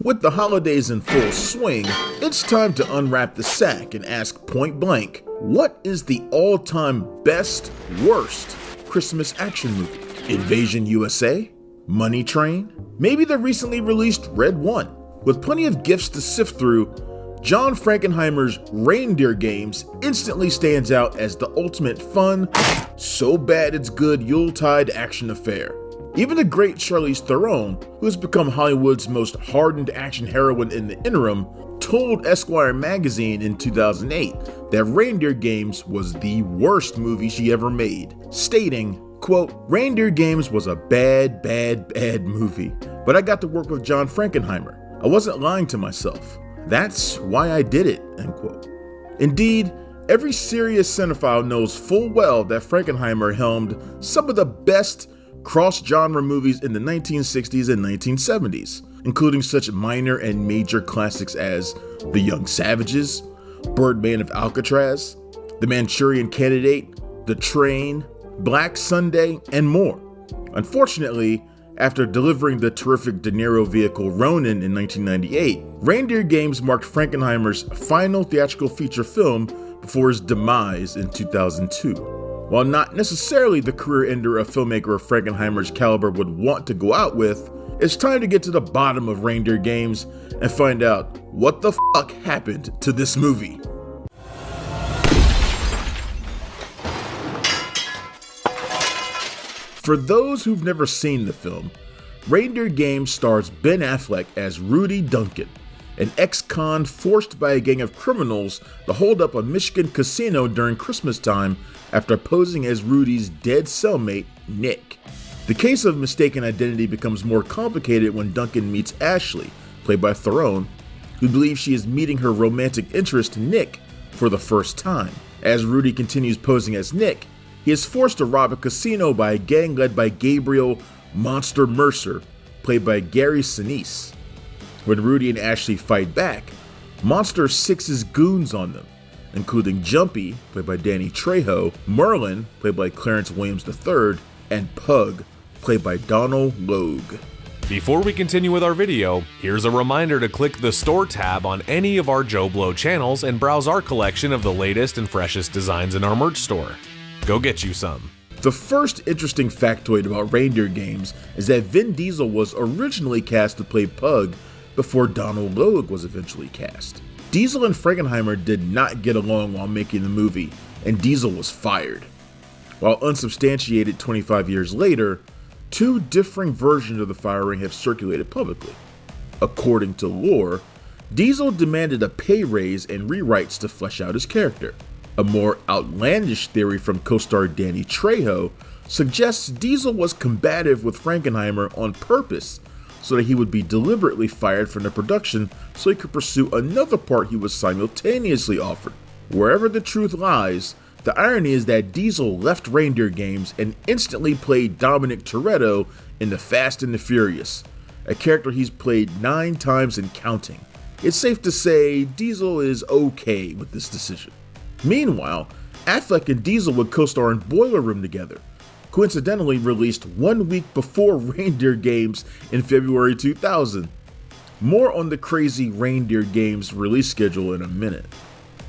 With the holidays in full swing, it's time to unwrap the sack and ask point blank, what is the all-time best, worst Christmas action movie? Invasion USA? Money Train? Maybe the recently released Red One? With plenty of gifts to sift through, John Frankenheimer's Reindeer Games instantly stands out as the ultimate fun, so bad it's good Yuletide action affair. Even the great Charlize Theron, who has become Hollywood's most hardened action heroine in the interim, told Esquire magazine in 2008 that Reindeer Games was the worst movie she ever made, stating, quote, "Reindeer Games was a bad movie, but I got to work with John Frankenheimer. I wasn't lying to myself. That's why I did it," end quote. Indeed, every serious cinephile knows full well that Frankenheimer helmed some of the best cross-genre movies in the 1960s and 1970s, including such minor and major classics as The Young Savages, Birdman of Alcatraz, The Manchurian Candidate, The Train, Black Sunday, and more. Unfortunately, after delivering the terrific De Niro vehicle Ronin in 1998, Reindeer Games marked Frankenheimer's final theatrical feature film before his demise in 2002. While not necessarily the career ender a filmmaker of Frankenheimer's caliber would want to go out with, it's time to get to the bottom of Reindeer Games and find out what the fuck happened to this movie. For those who've never seen the film, Reindeer Games stars Ben Affleck as Rudy Duncan, an ex-con forced by a gang of criminals to hold up a Michigan casino during Christmas time after posing as Rudy's dead cellmate, Nick. The case of mistaken identity becomes more complicated when Duncan meets Ashley, played by Theron, who believes she is meeting her romantic interest, Nick, for the first time. As Rudy continues posing as Nick, he is forced to rob a casino by a gang led by Gabriel Monster Mercer, played by Gary Sinise. When Rudy and Ashley fight back, Monster sixes goons on them, including Jumpy, played by Danny Trejo, Merlin, played by Clarence Williams III, and Pug, played by Donald Logue. Before we continue with our video, here's a reminder to click the Store tab on any of our JoBlo channels and browse our collection of the latest and freshest designs in our merch store. Go get you some. The first interesting factoid about Reindeer Games is that Vin Diesel was originally cast to play Pug before Donald Logue was eventually cast. Diesel and Frankenheimer did not get along while making the movie, and Diesel was fired. While unsubstantiated 25 years later, two differing versions of the firing have circulated publicly. According to lore, Diesel demanded a pay raise and rewrites to flesh out his character. A more outlandish theory from co-star Danny Trejo suggests Diesel was combative with Frankenheimer on purpose so that he would be deliberately fired from the production so he could pursue another part he was simultaneously offered. Wherever the truth lies, the irony is that Diesel left Reindeer Games and instantly played Dominic Toretto in The Fast and the Furious, a character he's played 9 times and counting. It's safe to say Diesel is okay with this decision. Meanwhile, Affleck and Diesel would co-star in Boiler Room together, coincidentally released 1 week before Reindeer Games in February 2000. More on the crazy Reindeer Games release schedule in a minute.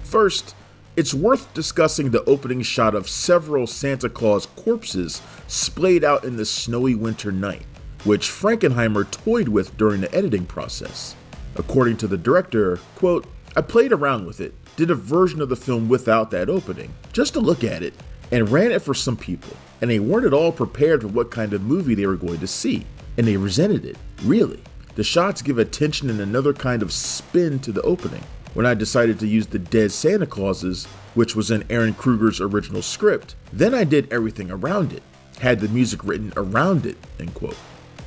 First, it's worth discussing the opening shot of several Santa Claus corpses splayed out in the snowy winter night, which Frankenheimer toyed with during the editing process. According to the director, quote, "I played around with it, did a version of the film without that opening, just to look at it, and ran it for some people, and they weren't at all prepared for what kind of movie they were going to see, and they resented it, really. The shots give attention and another kind of spin to the opening. When I decided to use the dead Santa Clauses, which was in Aaron Kruger's original script, then I did everything around it, had the music written around it," end quote.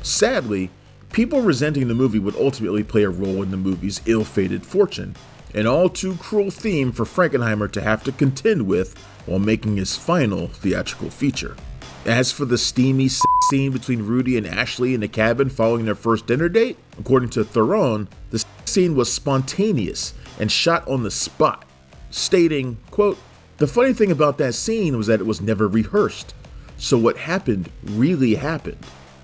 Sadly, people resenting the movie would ultimately play a role in the movie's ill-fated fortune, an all too cruel theme for Frankenheimer to have to contend with while making his final theatrical feature. As for the steamy scene between Rudy and Ashley in the cabin following their first dinner date, according to Theron, the scene was spontaneous and shot on the spot, stating, quote, "The funny thing about that scene was that it was never rehearsed, so what happened really happened.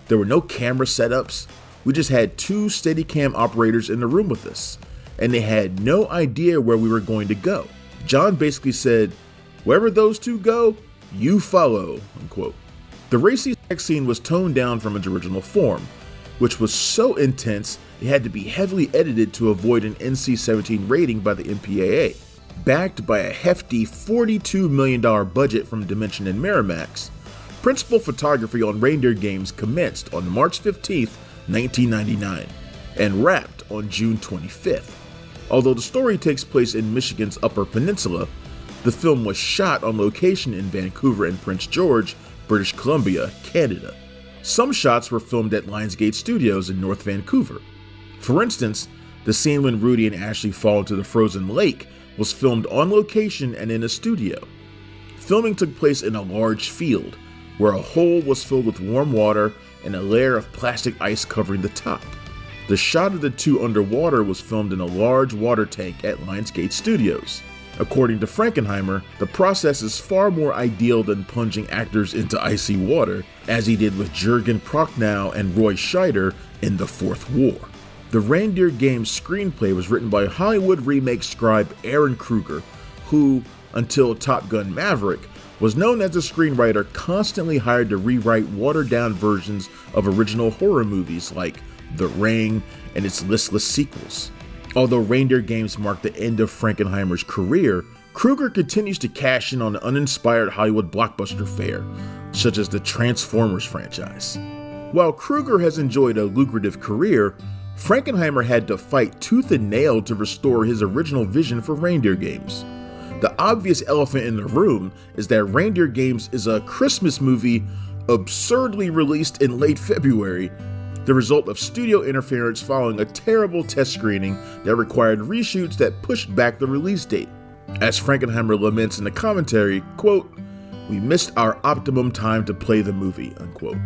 There were no camera setups, We just had two Steadicam operators in the room with us, and they had no idea where we were going to go. John basically said, "Wherever those two go, you follow," unquote. The racy sex scene was toned down from its original form, which was so intense it had to be heavily edited to avoid an NC-17 rating by the MPAA. Backed by a hefty $42 million budget from Dimension and Miramax, principal photography on Reindeer Games commenced on March 15, 1999, and wrapped on June 25th. Although the story takes place in Michigan's Upper Peninsula, the film was shot on location in Vancouver and Prince George, British Columbia, Canada. Some shots were filmed at Lionsgate Studios in North Vancouver. For instance, the scene when Rudy and Ashley fall into the frozen lake was filmed on location and in a studio. Filming took place in a large field, where a hole was filled with warm water and a layer of plastic ice covering the top. The shot of the two underwater was filmed in a large water tank at Lionsgate Studios. According to Frankenheimer, the process is far more ideal than plunging actors into icy water, as he did with Jürgen Prochnow and Roy Scheider in The Fourth War. The Reindeer Games screenplay was written by Hollywood remake scribe Aaron Kruger, who, until Top Gun Maverick, was known as a screenwriter constantly hired to rewrite watered-down versions of original horror movies like The Ring and its listless sequels. Although Reindeer Games marked the end of Frankenheimer's career, Kruger continues to cash in on the uninspired Hollywood blockbuster fare, such as the Transformers franchise. While Kruger has enjoyed a lucrative career, Frankenheimer had to fight tooth and nail to restore his original vision for Reindeer Games. The obvious elephant in the room is that Reindeer Games is a Christmas movie absurdly released in late February, the result of studio interference following a terrible test screening that required reshoots that pushed back the release date. As Frankenheimer laments in the commentary, quote, "We missed our optimum time to play the movie," unquote.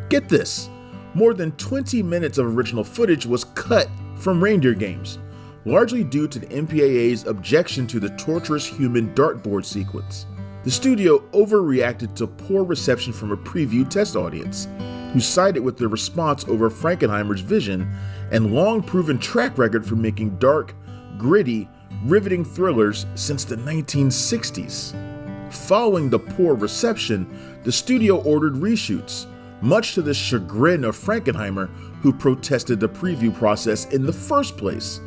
Get this, more than 20 minutes of original footage was cut from Reindeer Games, largely due to the MPAA's objection to the torturous human dartboard sequence. The studio overreacted to poor reception from a preview test audience, who sided with the response over Frankenheimer's vision and long-proven track record for making dark, gritty, riveting thrillers since the 1960s. Following the poor reception, the studio ordered reshoots, much to the chagrin of Frankenheimer, who protested the preview process in the first place.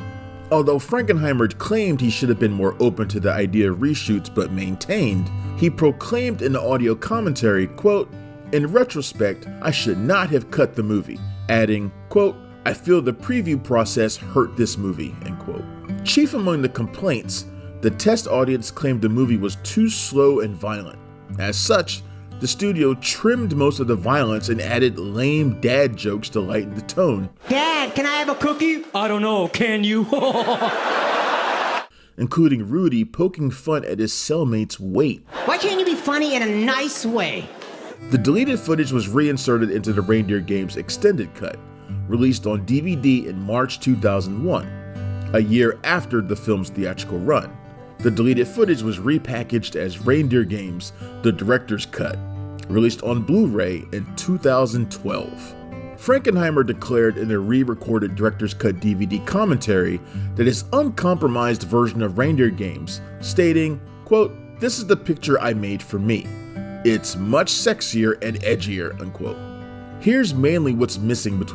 Although Frankenheimer claimed he should have been more open to the idea of reshoots but maintained, he proclaimed in the audio commentary, quote, "In retrospect, I should not have cut the movie," adding, quote, "I feel the preview process hurt this movie," end quote. Chief among the complaints, the test audience claimed the movie was too slow and violent. As such, the studio trimmed most of the violence and added lame dad jokes to lighten the tone. "Dad, can I have a cookie?" "I don't know, can you?" Including Rudy poking fun at his cellmate's weight. "Why can't you be funny in a nice way?" The deleted footage was reinserted into the Reindeer Games extended cut, released on DVD in March 2001, a year after the film's theatrical run. The deleted footage was repackaged as Reindeer Games: The Director's Cut, released on Blu-ray in 2012. Frankenheimer declared in a re-recorded Director's Cut DVD commentary that his uncompromised version of Reindeer Games, stating, quote, "This is the picture I made for me. It's much sexier and edgier," unquote. Here's mainly what's missing between